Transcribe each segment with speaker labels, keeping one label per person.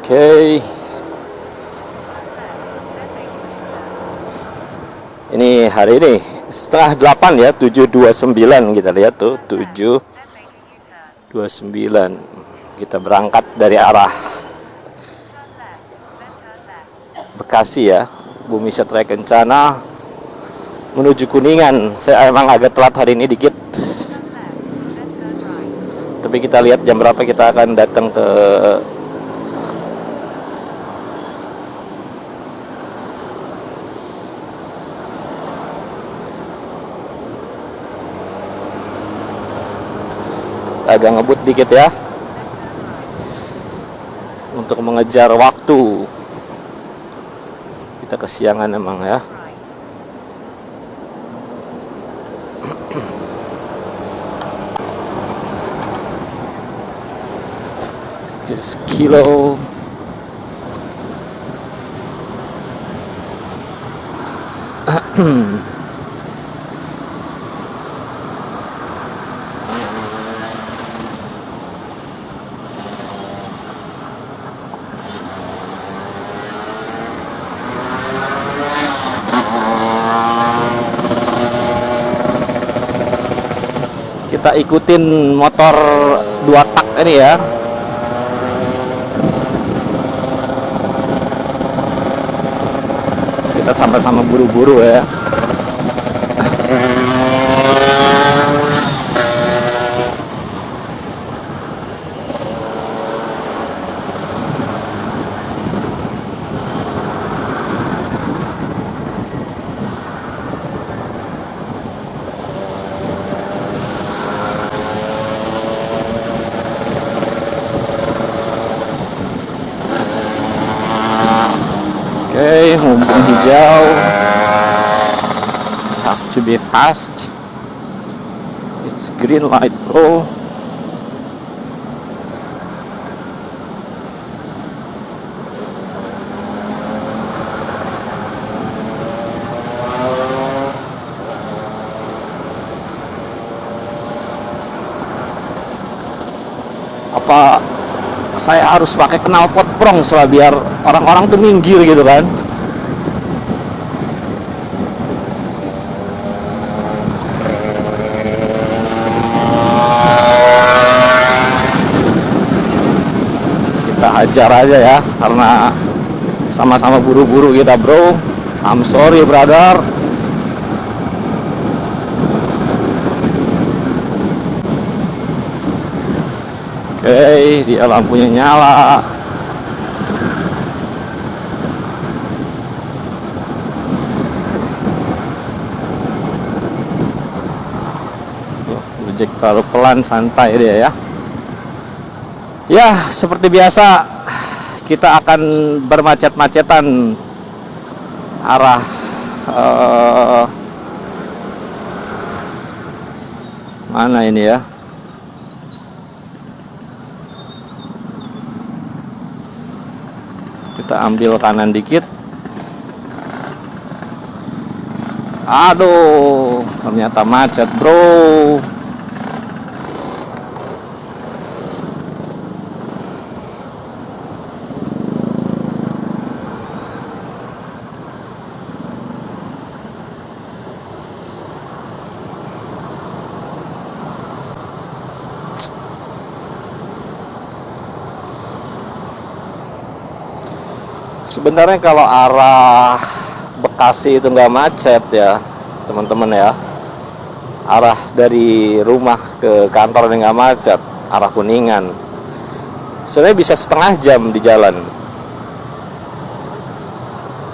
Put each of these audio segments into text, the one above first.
Speaker 1: Oke, ini hari ini setengah 8 ya, 7.29 kita lihat tuh 7.29. Kita berangkat dari arah Bekasi ya, Bumi Satria Kencana menuju Kuningan. Saya emang agak telat hari ini dikit, tapi kita lihat jam berapa kita akan datang ke agak ngebut dikit ya untuk mengejar waktu. Kita kesiangan emang ya. Sekilo kita ikutin motor 2 tak ini ya. Kita sama-sama buru-buru ya. Oke, mumpung hijau, have to be fast. It's green light, bro. Apa saya harus pakai knalpot prong lah biar orang-orang tuh minggir gitu kan? Kita hajar aja ya, karena sama-sama buru-buru kita, bro. I'm sorry, brother. Oke, dia lampunya nyala. Ojek terlalu pelan, santai dia ya. Ya, seperti biasa kita akan bermacet-macetan arah mana ini ya? Kita ambil kanan dikit. Aduh, ternyata macet, bro. Sebenarnya kalau arah Bekasi itu nggak macet ya teman-teman ya. Arah dari rumah ke kantor ini nggak macet. Arah Kuningan sebenarnya bisa setengah jam di jalan,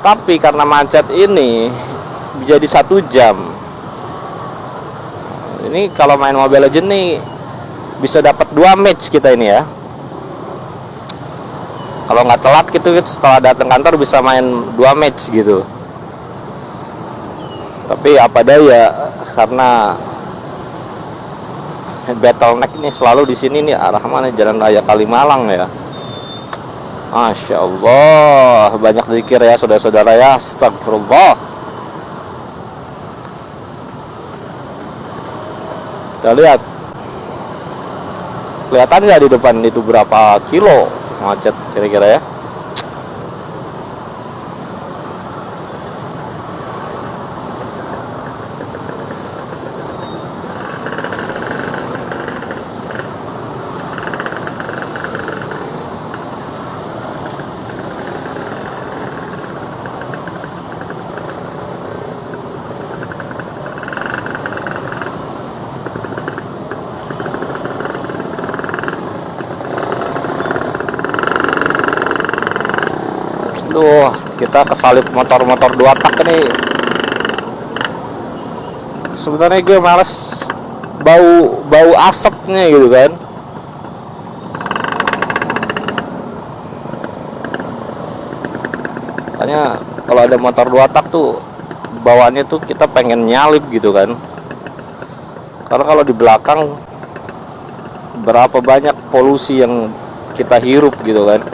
Speaker 1: tapi karena macet ini jadi 1 jam. Ini kalau main Mobile Legends nih bisa dapat 2 match kita ini ya. Kalau nggak telat gitu setelah datang kantor bisa main 2 match gitu. Tapi apa daya, karena bottleneck ini selalu di sini nih, arah mana, Jalan Raya Kalimalang ya. Masya Allah, banyak zikir ya saudara-saudara ya. Astagfirullah. Kita lihat, kelihatan nggak di depan itu berapa kilo macet kira-kira ya. Duh, kita kesalip motor-motor dua tak nih. Sebenarnya gue males bau asapnya gitu kan. Makanya kalau ada motor dua tak tuh bawaannya tuh kita pengen nyalip gitu kan. Karena kalau di belakang berapa banyak polusi yang kita hirup gitu kan.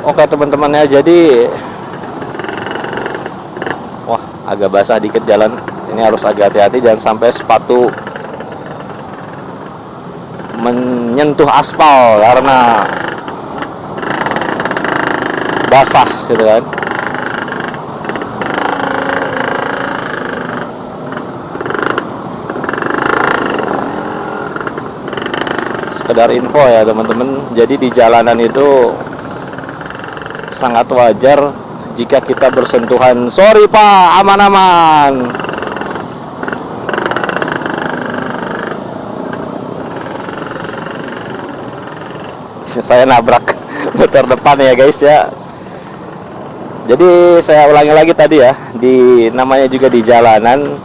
Speaker 1: Oke teman-teman ya, jadi wah agak basah dikit jalan. Ini harus agak hati-hati, jangan sampai sepatu menyentuh aspal karena basah gitu kan. Sekedar info ya teman-teman, jadi di jalanan itu sangat wajar jika kita bersentuhan. Sorry pak, aman-aman. Saya nabrak motor depan ya guys ya. Jadi saya ulangi lagi tadi ya, namanya juga di jalanan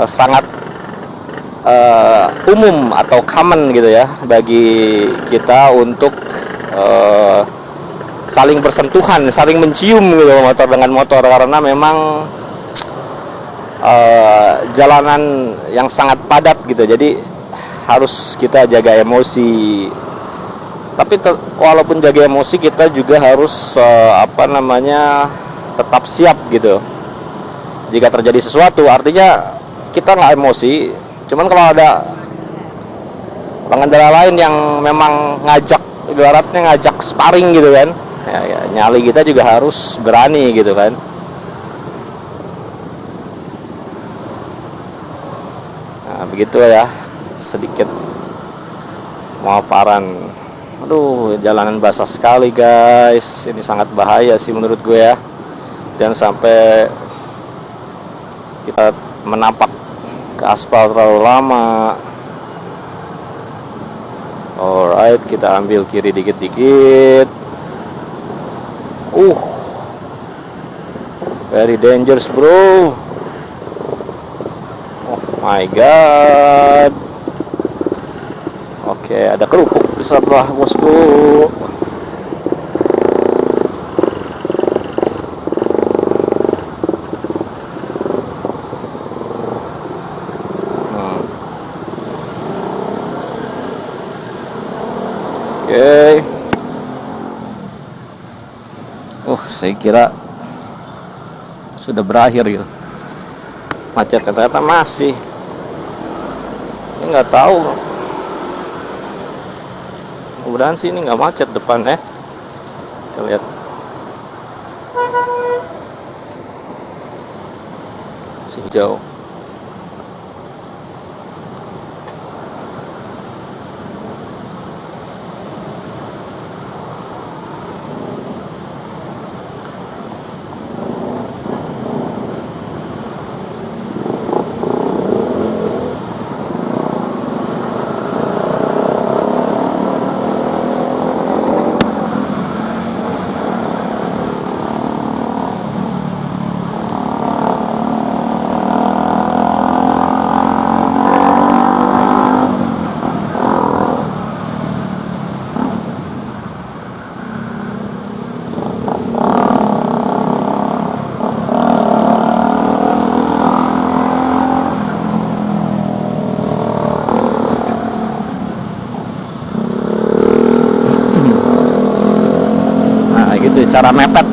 Speaker 1: sangat umum atau common gitu ya bagi kita untuk saling bersentuhan, saling mencium gitu motor dengan motor, karena memang jalanan yang sangat padat gitu. Jadi harus kita jaga emosi. Tapi walaupun jaga emosi, kita juga harus tetap siap gitu. Jika terjadi sesuatu, artinya kita nggak emosi. Cuman kalau ada pengendara lain yang memang ngajak sparring gitu kan, ya, nyali kita juga harus berani gitu kan. Nah begitu ya, sedikit pemaparan. Aduh, jalanan basah sekali guys. Ini sangat bahaya sih menurut gue ya. Dan sampai kita menapak ke aspal terlalu lama. Alright, kita ambil kiri dikit-dikit. Very dangerous bro. Oh my god. Oke, ada kerupuk di sebelah bosku. Oke. Saya kira sudah berakhir gitu. Macet ternyata masih. Ini nggak tahu. Mudah-mudahan sih ini nggak macet depan ya. Kita lihat. Masih hijau. secara mepet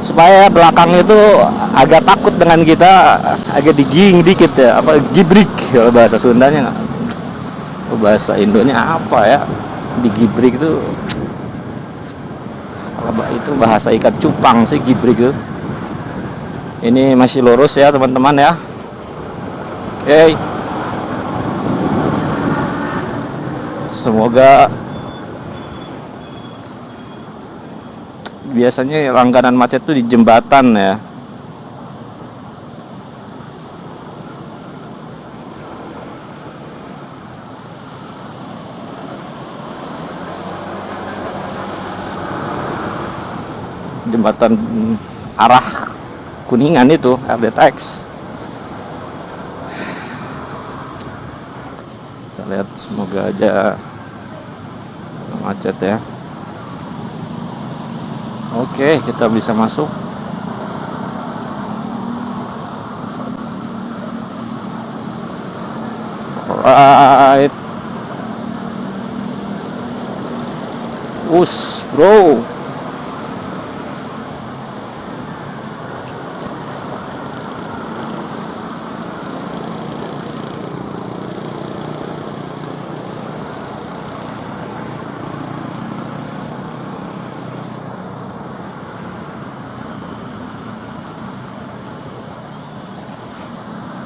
Speaker 1: supaya belakang itu agak takut dengan kita, agak diging dikit ya, apa gibrik kalau bahasa Sundanya, nggak, bahasa Indonya apa ya, digibrik itu, kalau itu bahasa ikat cupang sih gibrik itu. Ini masih lurus ya teman-teman ya. Oke, semoga. Biasanya langganan macet tuh di jembatan ya. Jembatan arah Kuningan itu, RDTX. Kita lihat, semoga aja macet ya. Oke, kita bisa masuk. Alright. Bro.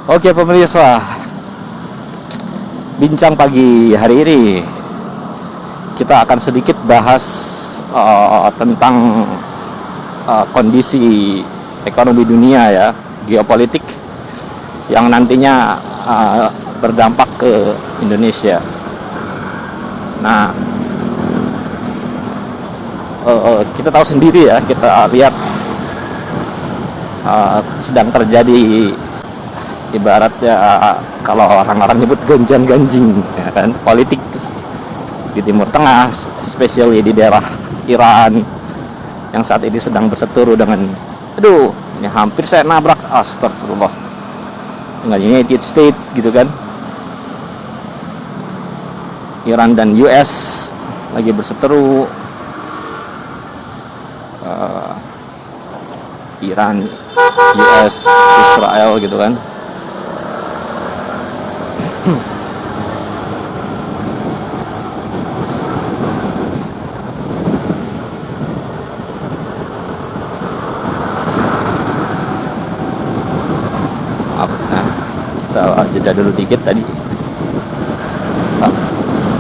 Speaker 1: Oke pemirsa, bincang pagi hari ini kita akan sedikit bahas tentang kondisi ekonomi dunia ya, geopolitik yang nantinya berdampak ke Indonesia. Nah, kita tahu sendiri ya, kita lihat sedang terjadi, ibaratnya kalau orang-orang nyebut gonjang-ganjing ya kan, politik di Timur Tengah, especially di daerah Iran yang saat ini sedang berseteru dengan, aduh, ini hampir saya nabrak, astagfirullah, dengan United States gitu kan. Iran dan US lagi berseteru, Iran, US, Israel gitu kan. Kita jeda dulu dikit tadi,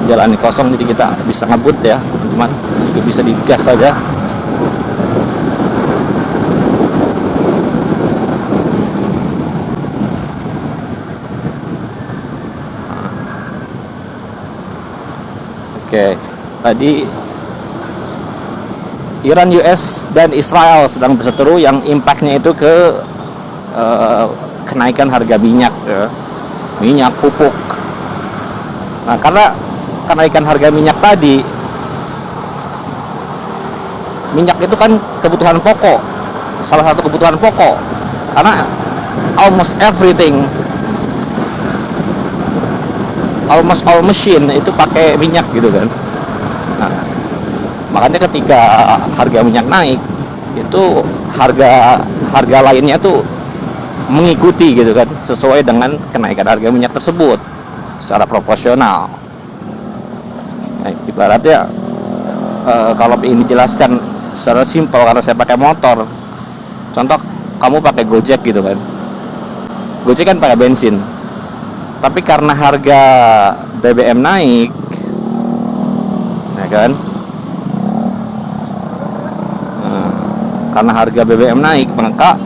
Speaker 1: jalan kosong jadi kita bisa ngebut ya teman-teman, juga bisa digas saja. Oke, tadi Iran, US, dan Israel sedang berseteru yang impactnya itu ke kenaikan harga minyak ya. Minyak, pupuk. Nah, karena kenaikan harga minyak tadi, minyak itu kan kebutuhan pokok, salah satu kebutuhan pokok, karena almost everything, almost all machine itu pakai minyak gitu kan. Nah, makanya ketika harga minyak naik, itu harga lainnya tuh mengikuti gitu kan, sesuai dengan kenaikan harga minyak tersebut secara proporsional. Nah, ibaratnya kalau ini dijelaskan secara simpel, karena saya pakai motor, contoh kamu pakai Gojek gitu kan, Gojek kan pakai bensin, tapi karena harga BBM naik ya kan, karena harga BBM naik, maka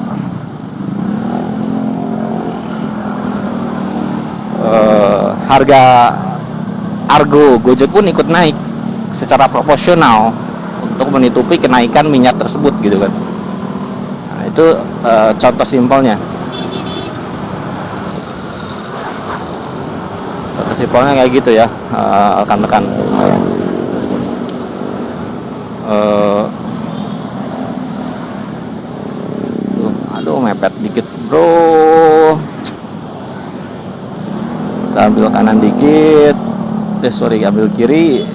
Speaker 1: harga Argo Gojek pun ikut naik secara proporsional untuk menutupi kenaikan minyak tersebut gitu kan. Nah, itu contoh simpelnya. Contoh simpelnya kayak gitu ya, rekan-rekan. Aduh, mepet dikit bro. Kita ambil kanan dikit, ambil kiri.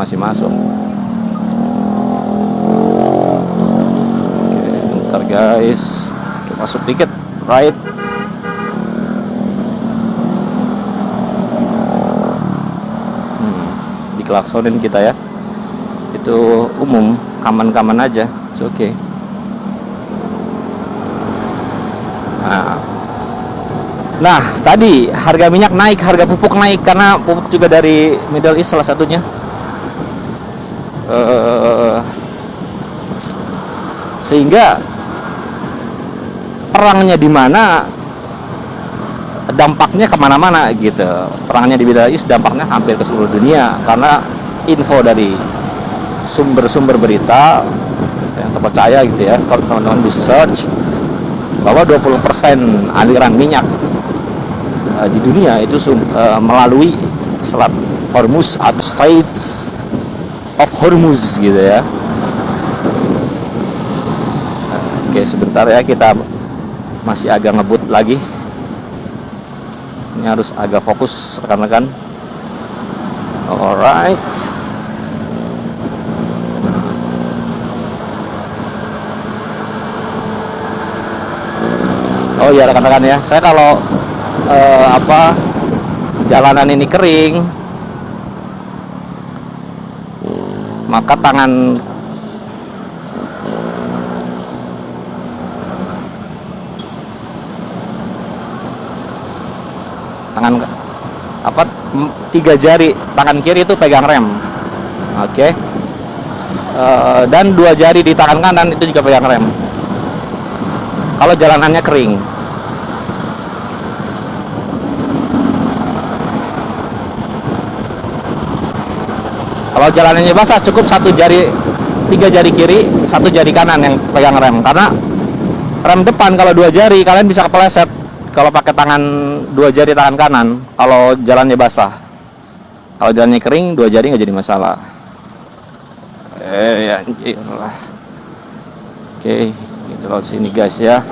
Speaker 1: masih masuk. Oke, bentar guys. Oke, masuk dikit, right. Diklaksonin kita ya. Itu umum, kaman-kaman aja. It's okay. Nah, tadi harga minyak naik, harga pupuk naik karena pupuk juga dari Middle East salah satunya. Sehingga perangnya di mana, dampaknya kemana-mana gitu. Perangnya di Middle East dampaknya hampir ke seluruh dunia karena info dari sumber-sumber berita yang terpercaya gitu ya, kalau teman-teman bisa search bahwa 20% aliran minyak di dunia itu melalui Selat Hormuz atau Straits of Hormuz gitu ya. Oke, sebentar ya, kita masih agak ngebut lagi. Ini harus agak fokus rekan-rekan. Alright. Oh iya rekan-rekan ya, saya kalau jalanan ini kering, maka tangan tiga jari tangan kiri itu pegang rem, oke. Dan 2 jari di tangan kanan itu juga pegang rem kalau jalanannya kering. Kalau jalanannya basah cukup 3 jari kiri, 1 jari kanan yang pegang rem, karena rem depan kalau 2 jari kalian bisa kepleset kalau pakai tangan 2 jari tangan kanan kalau jalannya basah. Kalau jalannya kering 2 jari nggak jadi masalah. Anjir lah. Oke, kita lewat sini guys ya.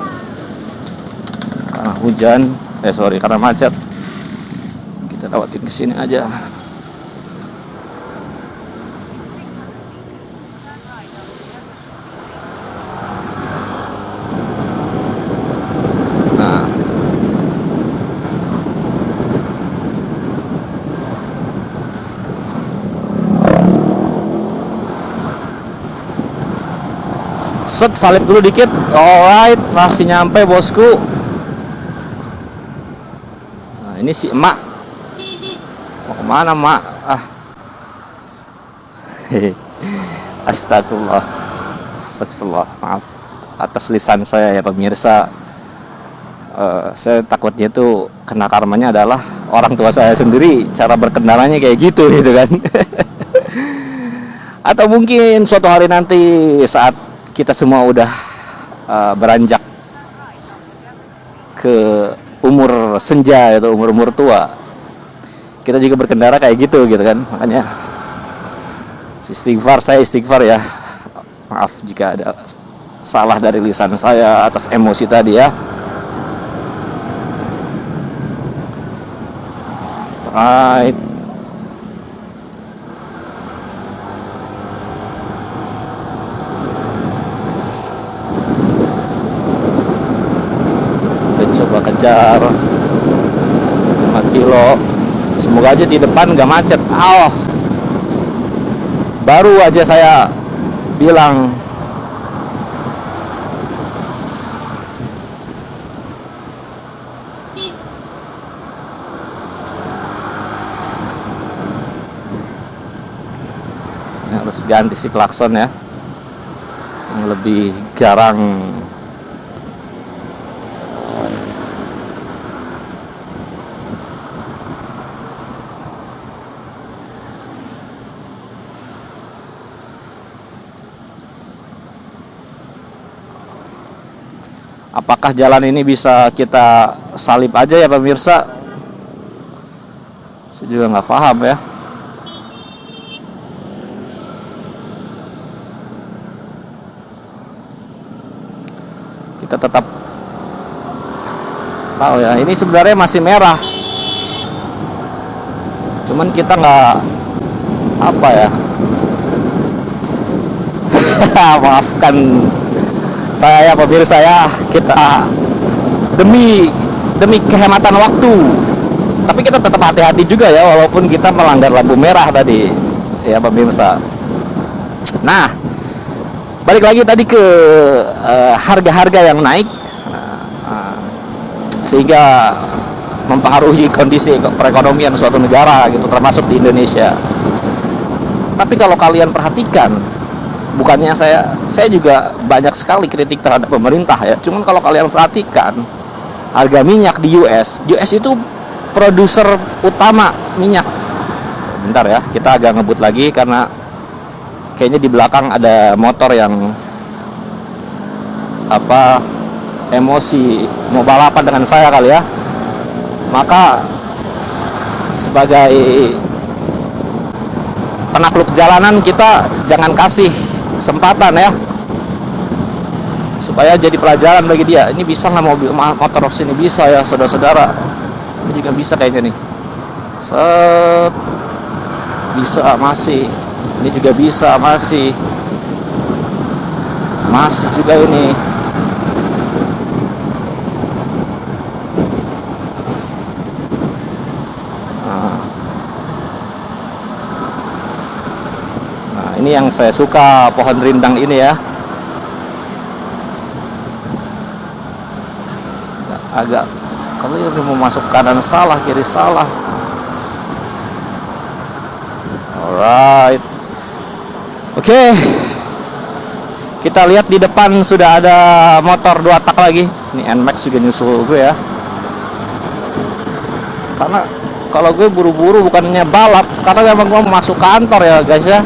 Speaker 1: Karena hujan, karena macet. Kita lewatin ke sini aja. Set, salip dulu dikit. Alright, masih nyampe bosku. Nah, ini si emak mau kemana emak? Astagfirullah, maaf atas lisan saya ya pemirsa. Saya takutnya itu kena karmanya adalah orang tua saya sendiri, cara berkendaranya kayak gitu kan. Atau mungkin suatu hari nanti saat kita semua udah beranjak ke umur senja atau umur tua, kita juga berkendara kayak gitu kan. Makanya saya istighfar ya, maaf jika ada salah dari lisan saya atas emosi tadi ya. Right. Coba kejar 5 kilo, semoga aja di depan gak macet. Baru aja saya bilang ini harus ganti si klakson ya, yang lebih garang. Apakah jalan ini bisa kita salip aja ya pemirsa? Saya juga nggak paham ya. Kita tetap tahu ya, ini sebenarnya masih merah. Cuman kita nggak Maafkan saya ya pemirsa ya, kita demi kehematan waktu, tapi kita tetap hati-hati juga ya, walaupun kita melanggar lampu merah tadi ya pemirsa. Nah, balik lagi tadi ke harga-harga yang naik, sehingga mempengaruhi kondisi perekonomian suatu negara gitu, termasuk di Indonesia. Tapi kalau kalian perhatikan, bukannya saya juga banyak sekali kritik terhadap pemerintah ya, cuman kalau kalian perhatikan harga minyak di US itu produser utama minyak. Bentar ya, kita agak ngebut lagi karena kayaknya di belakang ada motor yang emosi mau balapan dengan saya kali ya. Maka sebagai penakluk jalanan, kita jangan kasih kesempatan ya, supaya jadi pelajaran bagi dia. Ini bisa nggak motor sini? Bisa ya saudara-saudara, ini juga bisa kayaknya nih. Set, bisa, masih. Ini juga bisa, masih juga ini. Nah, ini yang saya suka, pohon rindang ini ya. Agak, kalau ini mau masuk kanan salah, kiri salah. Alright, oke. Kita lihat di depan sudah ada motor 2 tak lagi. Ini NMAX juga nyusul gue ya. Karena kalau gue buru-buru bukannya balap, karena memang gue mau masuk kantor ya guys ya.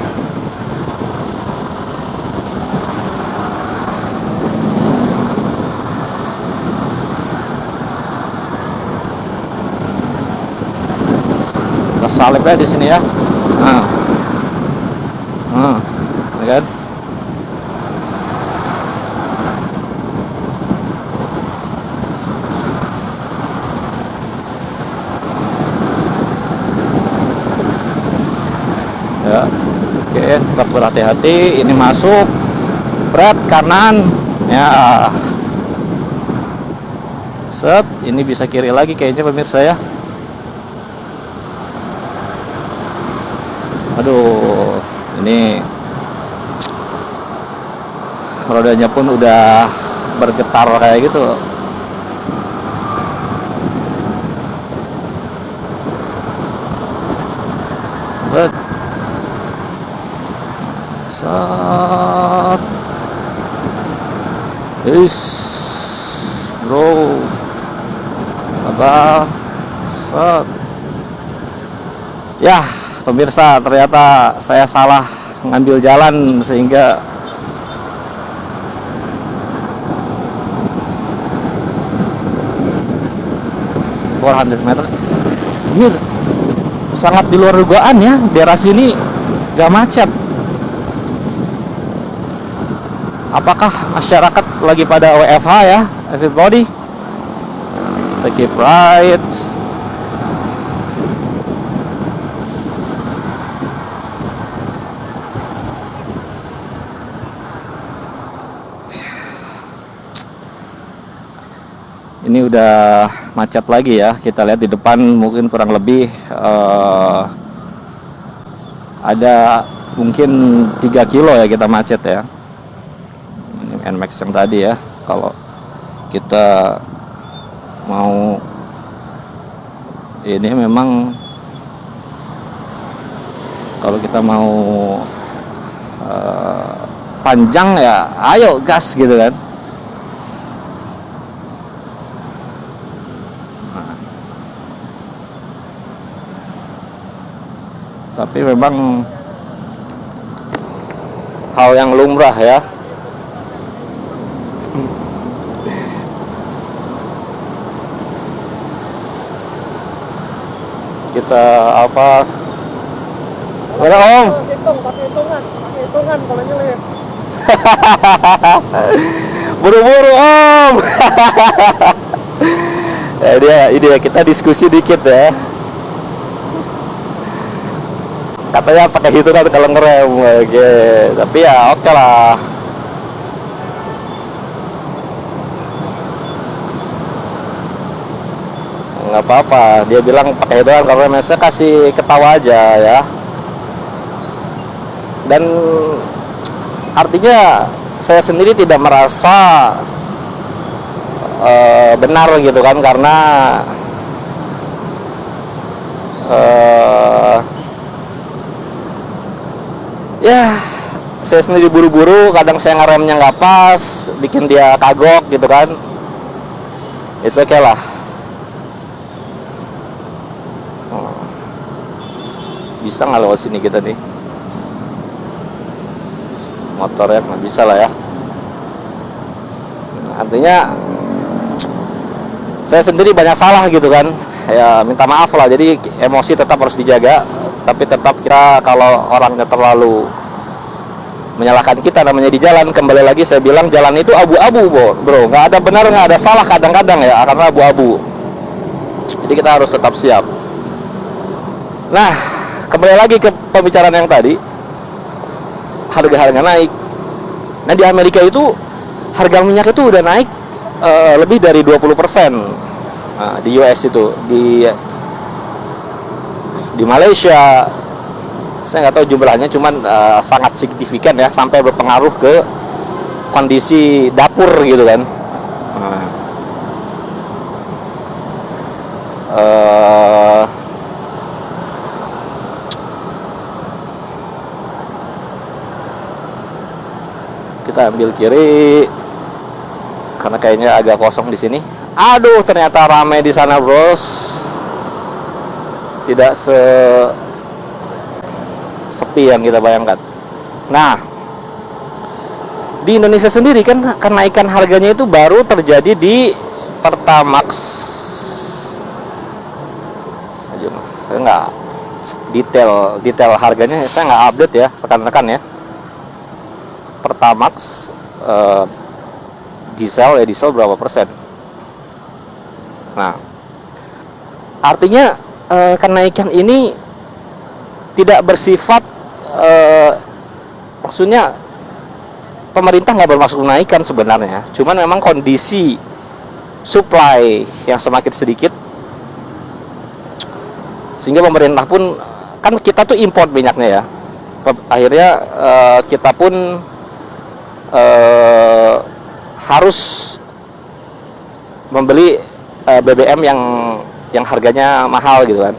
Speaker 1: Salibnya di sini ya. Ya kan? Ya, oke, tetap berhati-hati. Ini masuk, berat kanan, ya. Set, ini bisa kiri lagi kayaknya pemirsa ya. Aduh, ini rodanya pun udah bergetar kayak gitu. Bet. Sat. Bro. Sabar. Sat. Ya, pemirsa, ternyata saya salah ngambil jalan sehingga meter. Mir, sangat di luar dugaan ya, daerah sini gak macet. Apakah masyarakat lagi pada WFH ya? Everybody take it right. Ini udah macet lagi ya. Kita lihat di depan mungkin kurang lebih ada mungkin 3 kilo ya kita macet ya. Ini NMAX yang tadi ya. Kalau kita mau ini memang kalau kita mau panjang ya ayo gas gitu kan. Tapi memang hal yang lumrah ya. Kita apa? Mana Om? Pakai hitungan kalau nyelip. Buru-buru Om. Ya, ini ya kita diskusi dikit ya. Katanya pakai itu kan kalau ngerem, oke. Tapi ya oke lah. Nggak apa-apa, dia bilang pakai itu kan karena saya kasih ketawa aja ya. Dan artinya saya sendiri tidak merasa benar gitu kan, karena ya saya sendiri buru-buru, kadang saya ngeremnya nggak pas, bikin dia kagok gitu kan. It's okay lah. Bisa nggak lewat sini kita nih, motornya nggak bisa lah ya. Artinya saya sendiri banyak salah gitu kan, ya minta maaf lah. Jadi emosi tetap harus dijaga, tapi tetap kira kalau orangnya terlalu menyalahkan kita, namanya di jalan, kembali lagi saya bilang jalan itu abu-abu bro, nggak ada benar nggak ada salah kadang-kadang ya, karena abu-abu. Jadi kita harus tetap siap. Nah, kembali lagi ke pembicaraan yang tadi, harga-harga naik. Nah, di Amerika itu harga minyak itu udah naik lebih dari 20%. Nah, di US itu, di Malaysia saya nggak tahu jumlahnya, cuman sangat signifikan ya, sampai berpengaruh ke kondisi dapur gitu kan. Kita ambil kiri karena kayaknya agak kosong di sini. Aduh, ternyata ramai di sana, bros. Tidak sepi yang kita bayangkan. Nah, di Indonesia sendiri kan kenaikan harganya itu baru terjadi di Pertamax. Saya nggak detail harganya, saya nggak update ya rekan-rekan ya. Pertamax diesel berapa persen. Nah, artinya kenaikan ini tidak bersifat maksudnya pemerintah nggak bermaksud menaikkan sebenarnya, cuman memang kondisi supply yang semakin sedikit, sehingga pemerintah pun, kan kita tuh import minyaknya ya, akhirnya kita pun harus membeli BBM yang harganya mahal gitu kan.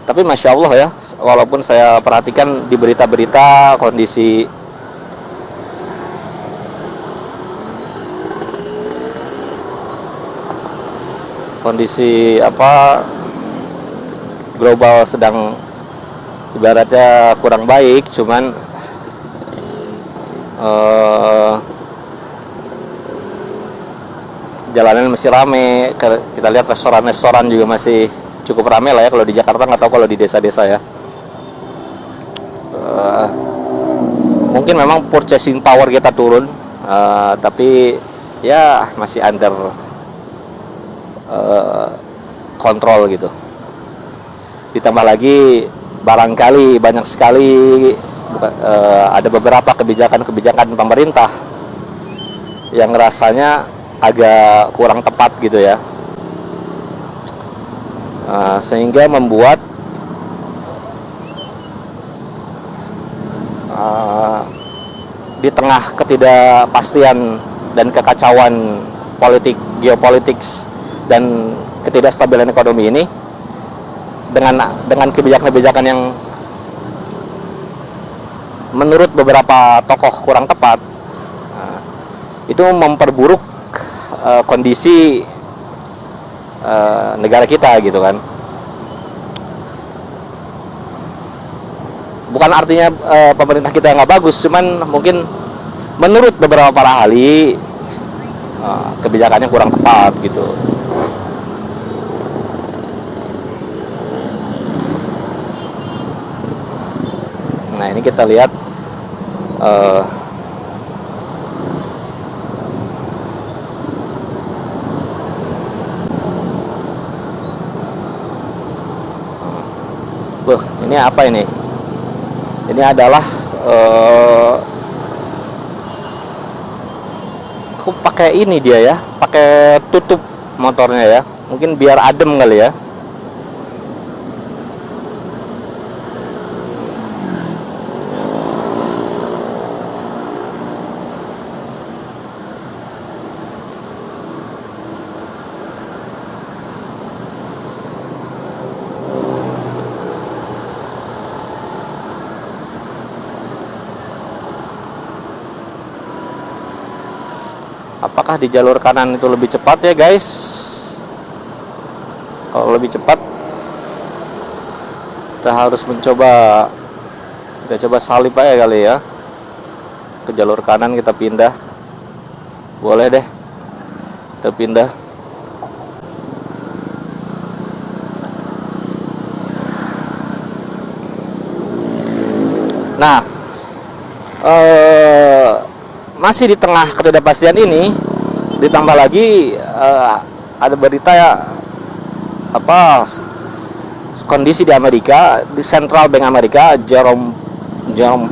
Speaker 1: Tapi Masya Allah ya, walaupun saya perhatikan di berita-berita kondisi global sedang ibaratnya kurang baik, cuman jalanan masih rame. Kita lihat restoran juga masih cukup rame lah ya. Kalau di Jakarta nggak tahu kalau di desa-desa ya. Mungkin memang purchasing power kita turun, tapi ya masih under kontrol gitu. Ditambah lagi barangkali banyak sekali ada beberapa kebijakan pemerintah yang rasanya agak kurang tepat gitu ya, sehingga membuat di tengah ketidakpastian dan kekacauan geopolitik dan ketidakstabilan ekonomi ini, dengan kebijakan-kebijakan yang menurut beberapa tokoh kurang tepat, itu memperburuk kondisi negara kita gitu kan. Bukan artinya pemerintah kita nggak bagus, cuman mungkin menurut beberapa para ahli kebijakannya kurang tepat gitu. Nah, ini kita lihat Wah, ini apa ini? Ini adalah aku pakai ini dia ya, pakai tutup motornya ya. Mungkin biar adem kali ya. Apakah di jalur kanan itu lebih cepat ya guys? Kalau lebih cepat, kita harus mencoba, kita coba salip aja kali ya. Ke jalur kanan kita pindah. Boleh deh, kita pindah. Nah, masih di tengah ketidakpastian ini, ditambah lagi ada berita ya, kondisi di Amerika, di Central Bank Amerika, Jerome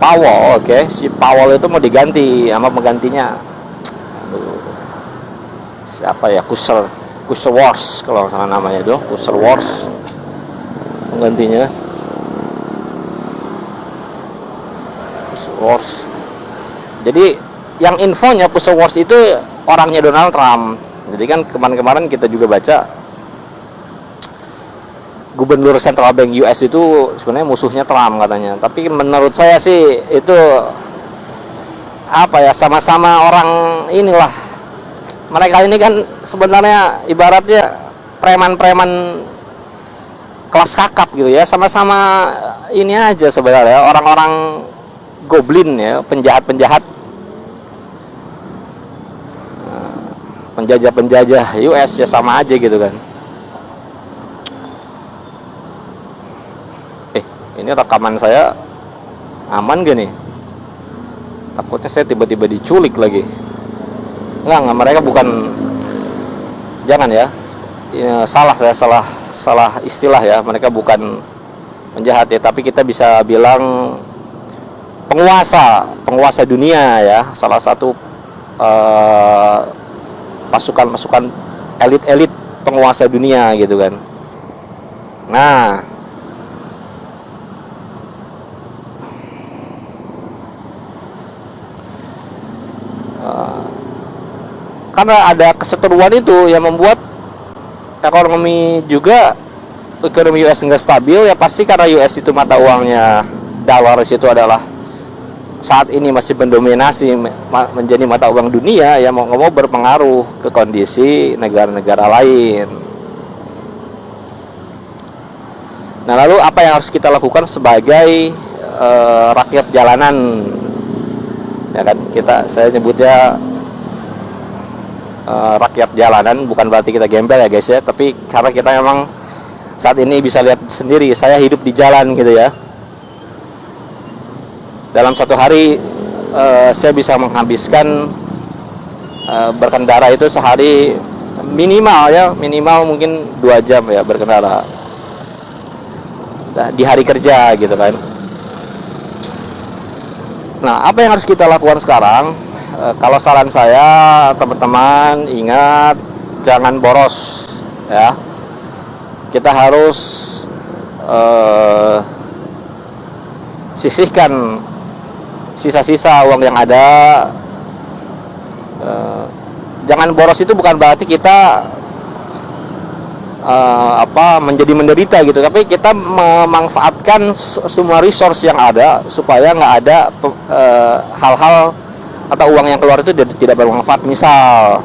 Speaker 1: Powell, oke. Si Powell itu mau diganti sama penggantinya. Siapa ya? Kusher Wars kalau salah namanya itu, Kusher Wars penggantinya. Kusher Wars. Jadi yang infonya Kusher Wars itu orangnya Donald Trump. Jadi kan kemarin-kemarin kita juga baca gubernur Central Bank US itu sebenarnya musuhnya Trump katanya. Tapi menurut saya sih itu sama-sama orang inilah. Mereka ini kan sebenarnya ibaratnya preman-preman kelas kakap gitu ya. Sama-sama ini aja sebenarnya, orang-orang goblin ya, penjahat-penjahat, penjajah-penjajah US ya, sama aja gitu kan. Ini rekaman saya aman gak nih? Takutnya saya tiba-tiba diculik lagi. Enggak, mereka bukan, jangan ya, salah istilah ya. Mereka bukan penjahat ya, tapi kita bisa bilang penguasa dunia ya, salah satu pasukan elit penguasa dunia gitu kan. Nah, karena ada keseteruan itu yang membuat ekonomi US nggak stabil ya, pasti karena US itu mata uangnya dolar itu adalah saat ini masih mendominasi menjadi mata uang dunia ya, mau nggak mau berpengaruh ke kondisi negara-negara lain. Nah, lalu apa yang harus kita lakukan sebagai rakyat jalanan ya kan, saya nyebutnya rakyat jalanan, bukan berarti kita gembel ya guys ya, tapi karena kita memang saat ini bisa lihat sendiri, saya hidup di jalan gitu ya. Dalam satu hari saya bisa menghabiskan berkendara itu sehari minimal mungkin 2 jam ya berkendara di hari kerja gitu kan. Nah, apa yang harus kita lakukan sekarang? Kalau saran saya, teman-teman ingat, jangan boros ya. Kita harus sisihkan sisa-sisa uang yang ada. Jangan boros itu bukan berarti kita menjadi menderita gitu, tapi kita memanfaatkan semua resource yang ada supaya nggak ada hal-hal atau uang yang keluar itu tidak bermanfaat. Misal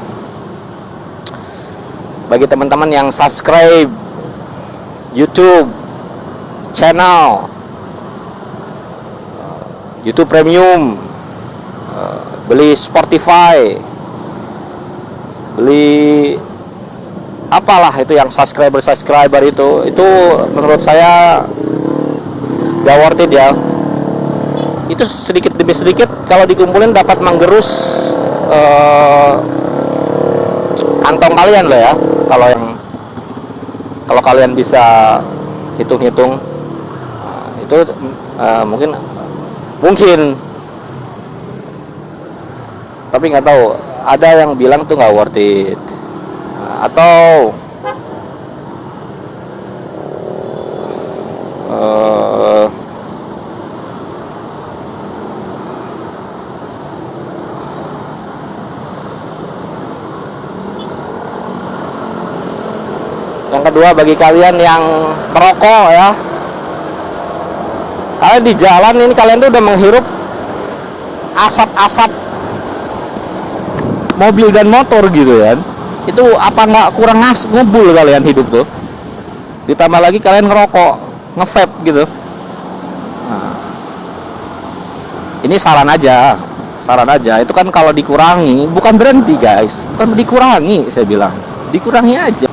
Speaker 1: bagi teman-teman yang subscribe YouTube channel YouTube Premium, beli Spotify, beli apalah itu yang subscriber itu menurut saya gak worth it ya. Itu sedikit demi sedikit kalau dikumpulin dapat menggerus kantong kalian lah ya. Kalau kalian bisa hitung-hitung itu mungkin tapi nggak tahu, ada yang bilang tuh nggak worth it, atau yang kedua, bagi kalian yang perokok ya, kalian di jalan ini kalian tuh udah menghirup asap-asap mobil dan motor gitu kan, itu apa nggak kurang ngebul kalian hidup tuh, ditambah lagi kalian ngerokok, nge-vape gitu. Nah, ini saran aja, itu kan kalau dikurangi, bukan berhenti guys, bukan dikurangi, saya bilang dikurangi aja,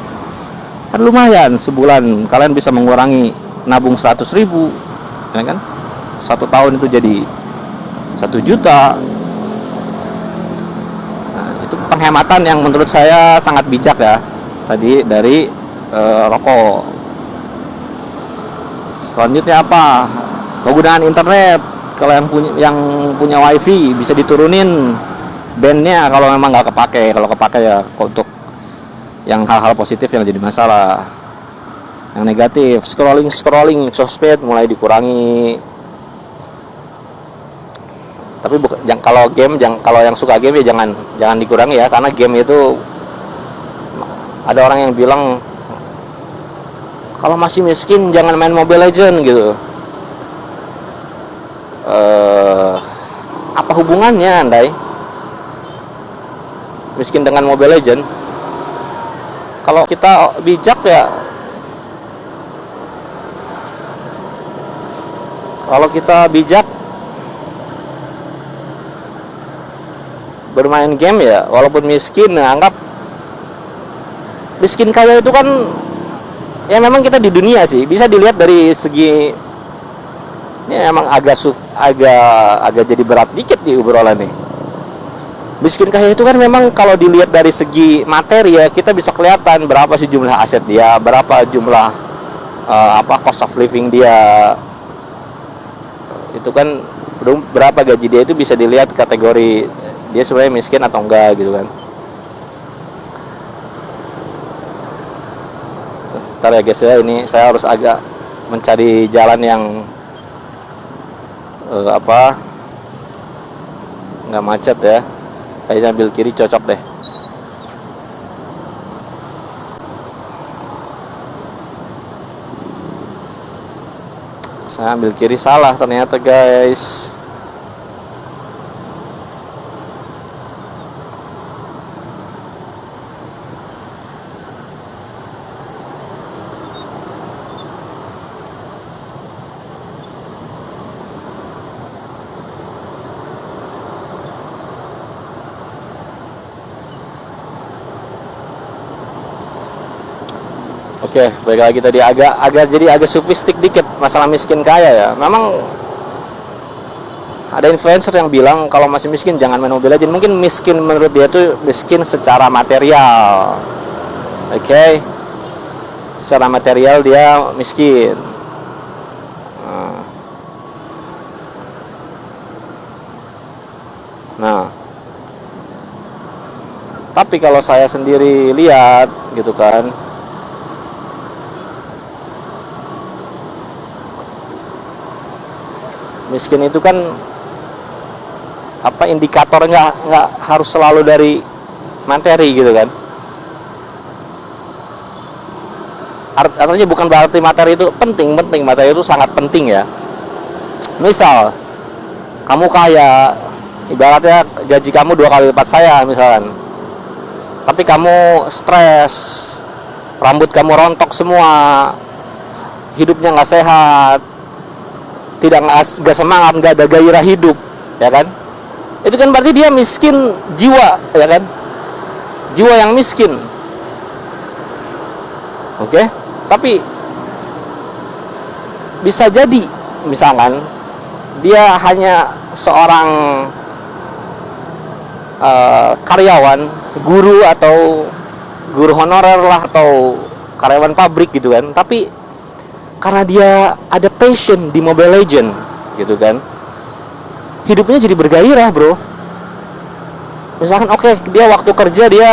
Speaker 1: kan lumayan sebulan kalian bisa mengurangi nabung 100.000 ya kan, 1 tahun itu jadi 1 juta. Nah, itu penghematan yang menurut saya sangat bijak ya tadi dari rokok. Selanjutnya apa? Penggunaan internet. Kalau yang punya wifi bisa diturunin bandnya kalau memang nggak kepake. Kalau kepake ya untuk yang hal-hal positif yang jadi masalah. Yang negatif, scrolling sosmed mulai dikurangi. Tapi kalau game, kalau yang suka game ya jangan dikurangi ya, karena game itu ada orang yang bilang kalau masih miskin jangan main Mobile Legends gitu. Apa hubungannya andai miskin dengan Mobile Legends? Kalau kita bijak ya, bermain game ya, walaupun miskin, anggap miskin kaya itu kan ya memang kita di dunia sih, bisa dilihat dari segi ini emang agak jadi berat dikit di obrolan nih. Miskin kaya itu kan memang kalau dilihat dari segi materi ya, kita bisa kelihatan berapa sih jumlah aset dia, berapa jumlah cost of living dia, itu kan berapa gaji dia, itu bisa dilihat kategori dia sebenarnya miskin atau enggak gitu kan. Ntar ya guys ya, ini saya harus agak mencari jalan yang nggak macet ya. Kayaknya ambil kiri cocok deh. Saya ambil kiri salah ternyata guys. Oke, baik lagi tadi agak sofistik dikit masalah miskin kaya ya. Memang ada influencer yang bilang kalau masih miskin jangan main Mobile Legends. Mungkin miskin menurut dia tuh miskin secara material. Oke. Secara material dia miskin. Nah. Tapi kalau saya sendiri lihat gitu kan, miskin itu kan indikatornya nggak harus selalu dari materi gitu kan. Artinya bukan berarti materi itu penting, materi itu sangat penting ya. Misal kamu kaya, ibaratnya gaji kamu 2 kali lipat saya misalkan, tapi kamu stres, rambut kamu rontok semua, hidupnya nggak sehat, nggak semangat, nggak ada gairah hidup, ya kan? Itu kan berarti dia miskin jiwa, ya kan? Jiwa yang miskin. Oke? Tapi bisa jadi misalkan dia hanya seorang karyawan, guru atau guru honorer lah, atau karyawan pabrik gitu kan, tapi karena dia ada passion di Mobile Legend gitu kan, hidupnya jadi bergairah bro. Misalkan dia waktu kerja dia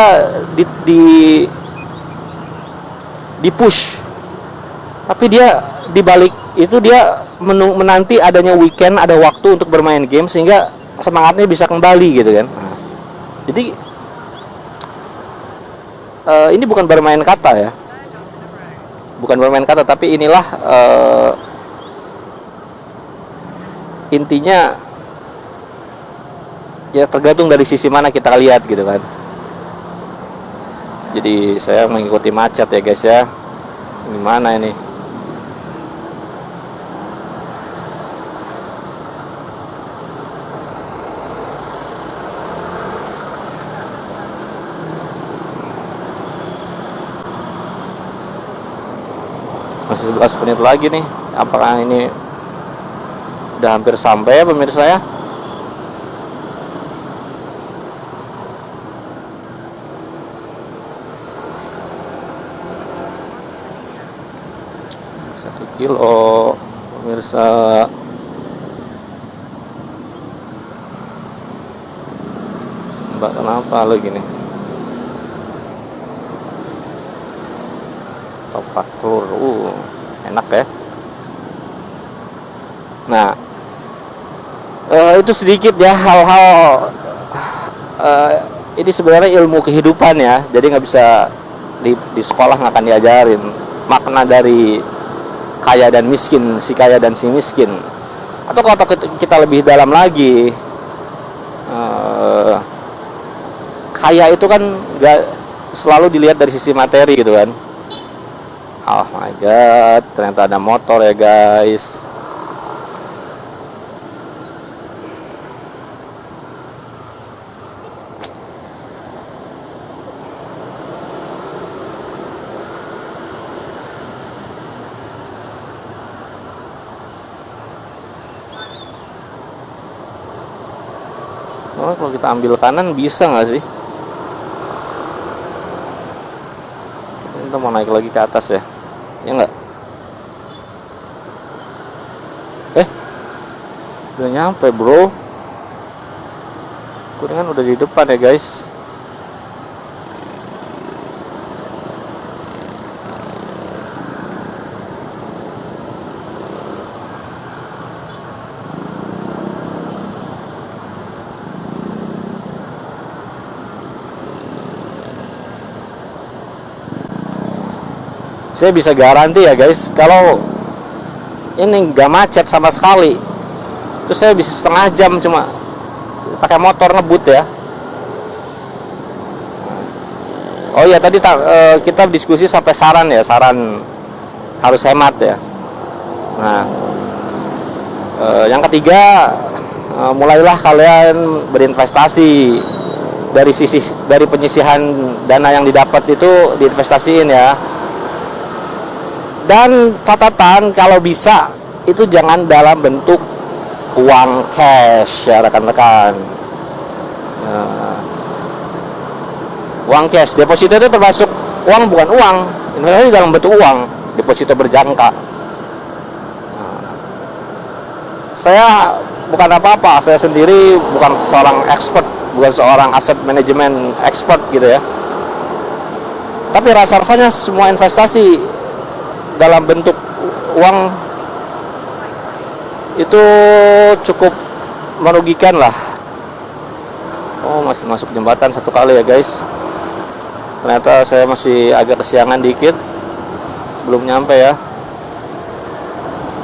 Speaker 1: di push, tapi dia di balik itu dia menanti adanya weekend, ada waktu untuk bermain game sehingga semangatnya bisa kembali gitu kan. Jadi ini bukan bermain kata ya, bukan bermain kata, tapi inilah intinya ya, tergantung dari sisi mana kita lihat gitu kan. Jadi saya mengikuti macet ya guys ya. Gimana ini? Masih 11 menit lagi nih. Apakah ini udah hampir sampai ya pemirsa ya? Kilo pemirsa. Mbak kenapa lo gini? Topak telur, enak ya. Nah, itu sedikit ya hal-hal ini sebenarnya ilmu kehidupan ya. Jadi nggak bisa di sekolah nggak akan diajarin makna dari kaya dan miskin, si kaya dan si miskin. Atau kalau kita lebih dalam lagi, kaya itu kan gak selalu dilihat dari sisi materi gitu kan. Oh my god, ternyata ada motor ya guys. Oh, kalau kita ambil kanan bisa nggak sih? Kita mau naik lagi ke atas ya? Ya nggak? Udah nyampe bro. Kuningan udah di depan ya guys. Saya bisa garansi ya guys, kalau ini nggak macet sama sekali, itu saya bisa setengah jam cuma pakai motor ngebut ya. Oh iya tadi kita diskusi sampai saran ya, saran harus hemat ya. Nah, yang ketiga, mulailah kalian berinvestasi. Dari penyisihan dana yang didapat itu diinvestasiin ya. Dan catatan kalau bisa itu jangan dalam bentuk uang cash ya rekan-rekan. Uang cash, deposito itu termasuk uang, bukan uang. Investasi dalam bentuk uang, deposito berjangka. Saya bukan apa-apa, saya sendiri bukan seorang expert, bukan seorang aset manajemen expert gitu ya. Tapi rasa-rasanya semua investasi dalam bentuk uang itu cukup merugikan lah. Oh, masih masuk jembatan satu kali ya guys. Ternyata saya masih agak kesiangan dikit, belum nyampe ya.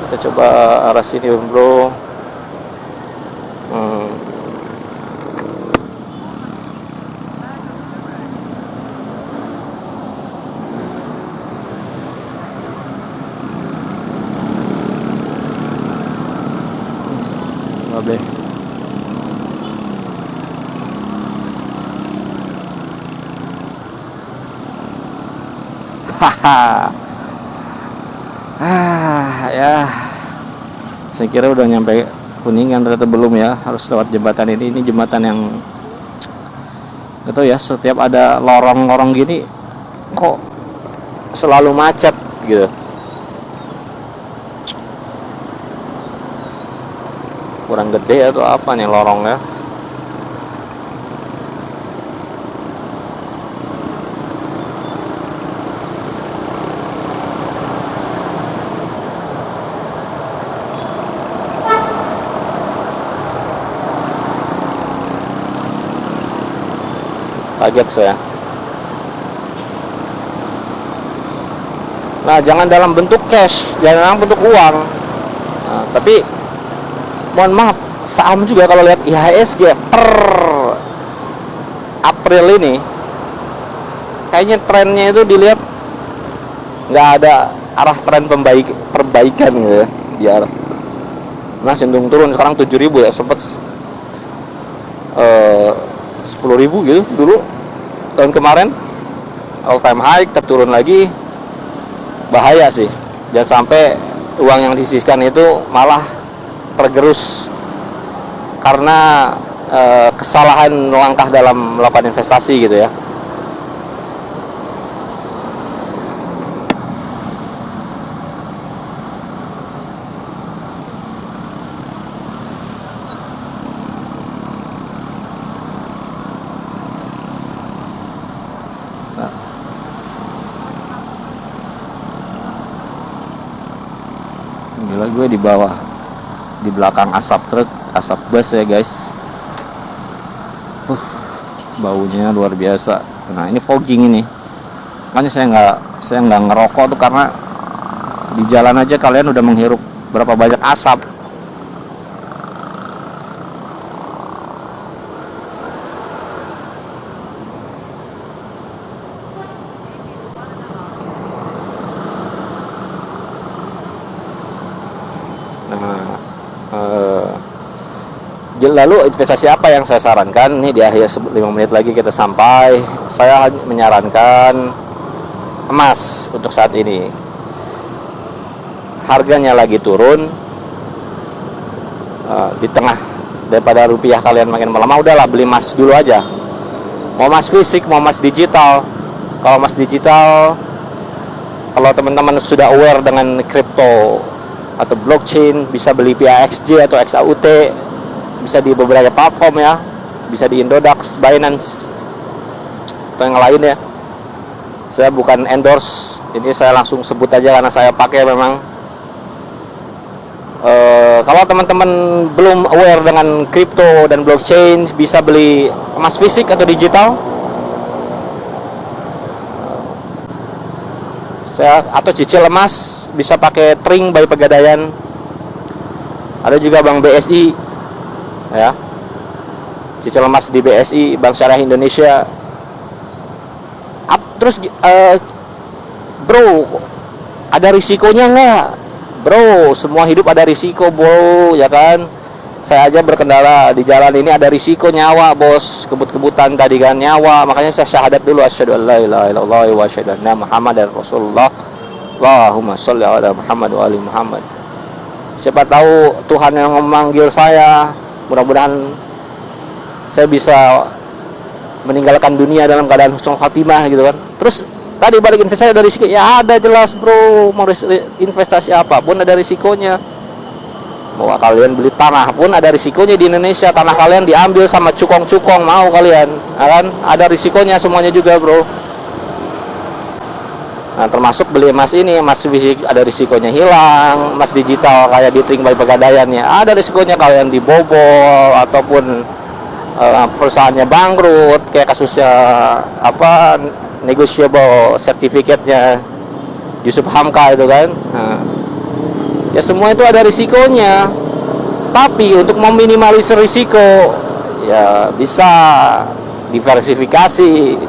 Speaker 1: Kita coba arah sini bro. Babe. Haha. Ya. Saya kira udah nyampe Kuningan, ternyata belum ya. Harus lewat jembatan ini. Ini jembatan yang gitu ya, setiap ada lorong-lorong gini kok selalu macet gitu. kurang gede atau apa nih lorongnya. Kaget saya. Nah, jangan dalam bentuk cash, jangan dalam bentuk uang. Nah, tapi mohon maaf, saham juga kalau lihat IHSG per April ini, kayaknya trennya itu dilihat nggak ada arah tren perbaikan gitu ya, di arah. Nah, cenderung turun sekarang 7.000 ya, sempat 10.000 gitu dulu tahun kemarin, all time high, turun lagi. Bahaya sih, jangan sampai uang yang disisihkan itu malah tergerus karena kesalahan langkah dalam melakukan investasi gitu ya. Gila, gue di bawah, di belakang asap truk, asap bus ya guys. Baunya luar biasa. Nah, ini fogging ini. Makanya saya nggak ngerokok tuh, karena di jalan aja kalian udah menghirup berapa banyak asap. Lalu investasi apa yang saya sarankan? Ini di akhir 5 menit lagi kita sampai. Saya menyarankan emas untuk saat ini. Harganya lagi turun. Di tengah daripada rupiah kalian makin melemah, udahlah beli emas dulu aja. Mau emas fisik, mau emas digital. Kalau emas digital, kalau teman-teman sudah aware dengan kripto atau blockchain, bisa beli via XJ atau XAUT. Bisa di beberapa platform ya, bisa di Indodax, Binance, atau yang lain ya. Saya bukan endorse, ini saya langsung sebut aja karena saya pakai memang. Kalau teman-teman belum aware dengan crypto dan blockchain, bisa beli emas fisik atau digital. Atau cicil emas, bisa pakai Tring by Pegadaian. Ada juga Bank BSI. Ya, cicil emas di BSI, Bank Syariah Indonesia. Terus bro, ada risikonya nggak? Bro, semua hidup ada risiko bro, ya kan? Saya aja berkendara di jalan ini ada risiko nyawa bos, kebut-kebutan tadi kan, nyawa. Makanya saya syahadat dulu, asyhadu an la ilaha illallah wa asyhadu anna muhammadar rasulullah. Allahumma sholli ala Muhammad wa ali Muhammad. Siapa tahu Tuhan yang memanggil saya. Mudah-mudahan saya bisa meninggalkan dunia dalam keadaan husnul khatimah gitu kan. Terus tadi balik investasi ada risiko, ya ada jelas bro. Mau investasi apapun ada risikonya. Mau kalian beli tanah pun ada risikonya di Indonesia. Tanah kalian diambil sama cukong-cukong, mau kalian, kan ada risikonya semuanya juga bro. Nah, termasuk beli emas ini, emas fisik ada risikonya hilang, emas digital kayak di Tring by Pegadaian ya, ada risikonya kalian dibobol ataupun perusahaannya bangkrut, kayak kasusnya negotiable certificate-nya Yusuf Hamka itu kan. Nah, ya semua itu ada risikonya. Tapi untuk meminimalisir risiko, ya bisa diversifikasi.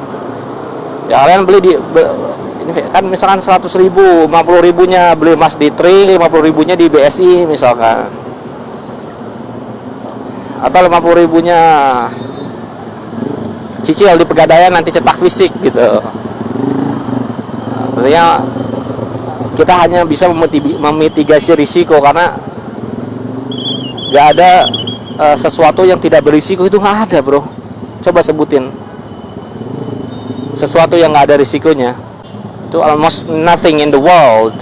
Speaker 1: Ya kalian beli kan misalkan 100.000, 50.000-nya beli emas di Tring, 50.000-nya di BSI misalkan, atau 50.000-nya cicil di Pegadaian, nanti cetak fisik gitu. Artinya kita hanya bisa memitigasi risiko, karena nggak ada sesuatu yang tidak berisiko, itu nggak ada bro. Coba sebutin sesuatu yang nggak ada risikonya. Itu almost nothing in the world.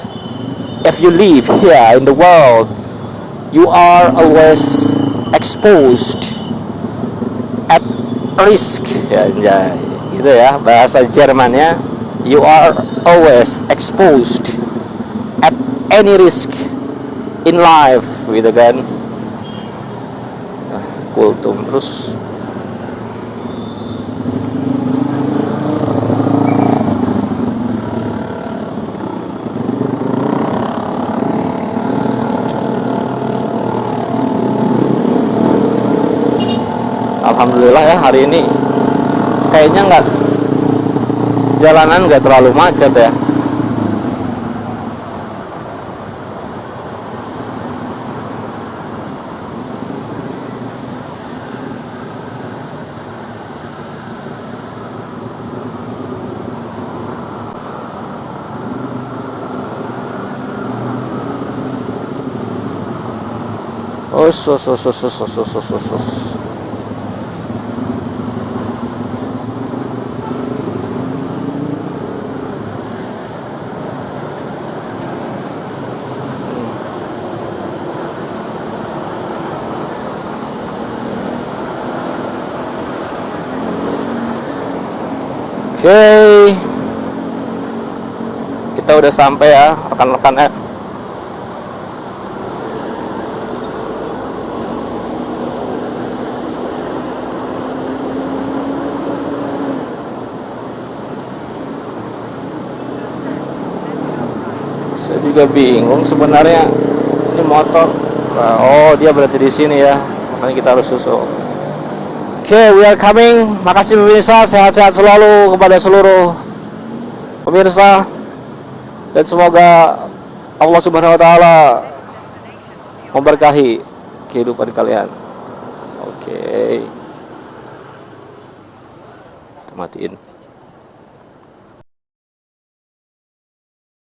Speaker 1: If you live here in the world, you are always exposed, at risk, ya anjay. Gitu ya bahasa Jermannya. You are always exposed at any risk in life, gitu kan. Kultum terus. Alhamdulillah ya hari ini kayaknya jalanan nggak terlalu macet ya. Oke, kita udah sampai ya rekan-rekan ya. Saya juga bingung sebenarnya ini motor. Oh, dia berarti di sini ya, makanya kita harus susul. Oke, we are coming. Makasih pemirsa, sehat-sehat selalu kepada seluruh pemirsa, dan semoga Allah Subhanahu wa taala memberkahi kehidupan kalian. Oke. Matiin.